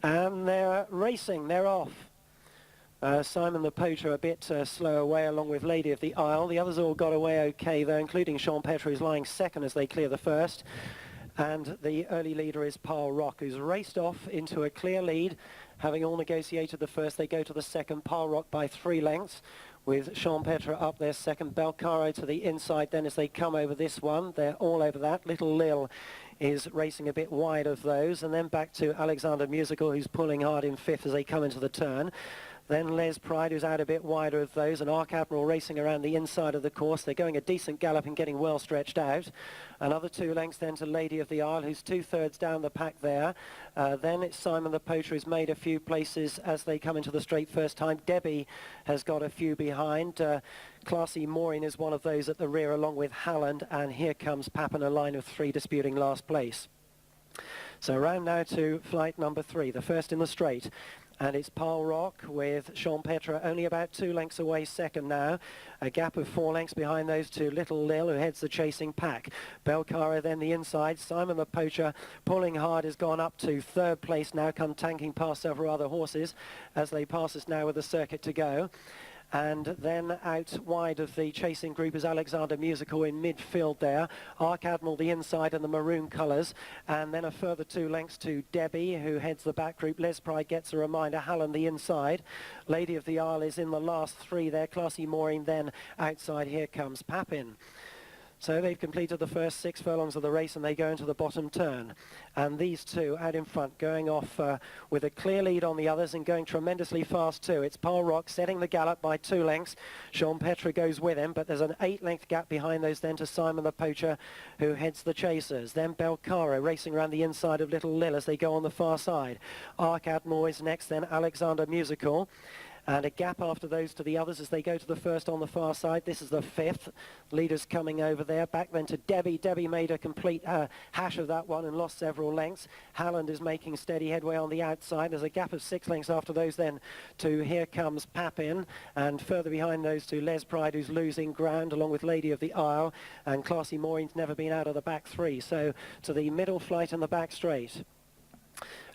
And they're racing, they're off. Simon the Poacher a bit slow away along with Lady of the Isle. The others all got away okay though, including Champetre, who's lying second as they clear the first. And the early leader is Pile Rock, who's raced off into a clear lead. Having all negotiated the first, they go to the second, Pile Rock by 3 lengths, with Champetre up there second. Belcaro to the inside then as they come over this one. They're all over that. Little Lil is racing a bit wide of those. And then back to Alexander Musical, who's pulling hard in 5th as they come into the turn. Then Les Pride, who's out a bit wider of those, and Arc Admiral racing around the inside of the course. They're going a decent gallop and getting well stretched out. Another 2 lengths then to Lady of the Isle, who's 2/3 down the pack there. Then it's Simon the Poacher, who's made a few places as they come into the straight first time. Debbie has got a few behind. Classy Maureen is one of those at the rear along with Halland, and here comes Papin, a line of 3 disputing last place. So round now to flight number 3, the first in the straight. And it's Pile Rock with Champetre only about 2 lengths away second now. A gap of 4 lengths behind those two. Little Lil, who heads the chasing pack. Belcaro then the inside. Simon the Poacher pulling hard has gone up to 3rd place now, come tanking past several other horses as they pass us now with the circuit to go. And then out wide of the chasing group is Alexander Musical in midfield there. Arc Admiral the inside and the maroon colours. And then a further 2 lengths to Debbie, who heads the back group. Les Pride gets a reminder. Halland the inside. Lady of the Isle is in the last 3 there. Classy Maureen then outside. Here comes Papin. So they've completed the first 6 furlongs of the race and they go into the bottom turn. And these two out in front going off with a clear lead on the others and going tremendously fast too. It's Pile Rock setting the gallop by 2 lengths. Champetre goes with him, but there's an 8-length gap behind those then to Simon the Poacher, who heads the chasers. Then Belcaro racing around the inside of Little Lil as they go on the far side. Arc Admiral is next, then Alexander Musical. And a gap after those to the others as they go to the first on the far side. This is the 5th. Leaders coming over there. Back then to Debbie. Debbie made a complete hash of that one and lost several lengths. Halland is making steady headway on the outside. There's a gap of 6 lengths after those then to Here Comes Papin. And further behind those to Les Pride, who's losing ground along with Lady of the Isle. And Classy Maureen's never been out of the back 3. So to the middle flight and the back straight.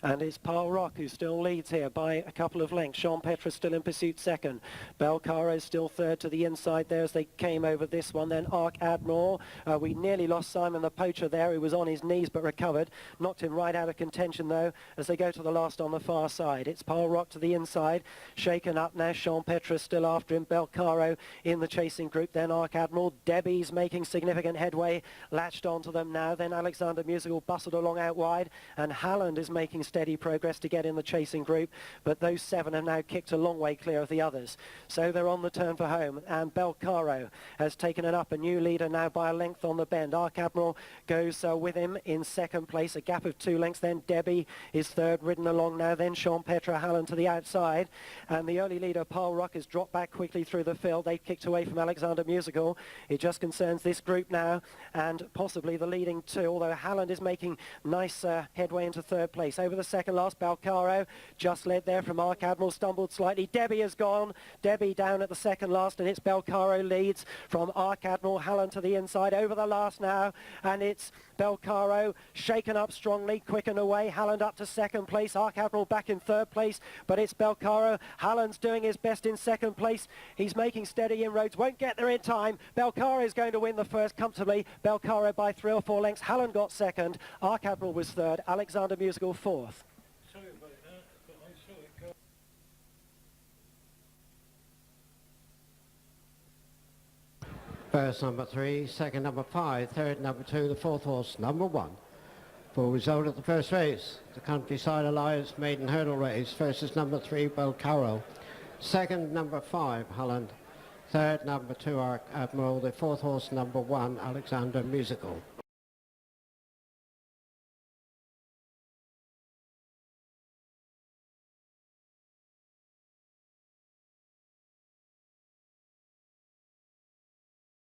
And it's Pile Rock who still leads here by a couple of lengths. Champetre still in pursuit second. Belcaro still 3rd to the inside there as they came over this one. Then Arc Admiral. We nearly lost Simon the Poacher there, who was on his knees but recovered. Knocked him right out of contention though as they go to the last on the far side. It's Pile Rock to the inside. Shaken up now. Champetre still after him. Belcaro in the chasing group. Then Arc Admiral. Debbie's making significant headway. Latched onto them now. Then Alexander Musical bustled along out wide. And Halland is making steady progress to get in the chasing group, but those 7 have now kicked a long way clear of the others. So they're on the turn for home, and Belcaro has taken it up, a new leader now by a length on the bend. Arc Admiral goes with him in 2nd place, a gap of 2 lengths. Then Debbie is 3rd, ridden along now. Then Champetre, Halland to the outside, and the early leader Pile Rock has dropped back quickly through the field. They've kicked away from Alexander Musical. It just concerns this group now and possibly the leading 2, although Halland is making nice headway into 3rd place. Over the second last, Belcaro just led there from Arc Admiral, stumbled slightly. Debbie has gone. Debbie down at the second last, and it's Belcaro leads from Arc Admiral. Halland to the inside over the last now, and it's Belcaro shaken up strongly, quicken away. Halland up to 2nd place. Arc Admiral back in 3rd place, but it's Belcaro. Halland's doing his best in 2nd place. He's making steady inroads, won't get there in time. Belcaro is going to win the first comfortably. Belcaro by 3 or 4 lengths. Halland got 2nd. Arc Admiral was 3rd. Alexander Musical 4th. First number 3, second number 5, third number 2, the 4th horse number 1. Full result of the first race, the Countryside Alliance Maiden Hurdle race. First is number 3, Belcaro. Second, number 5, Halland. Third, number 2, Arc Admiral. The 4th horse, number 1, Alexander Musical.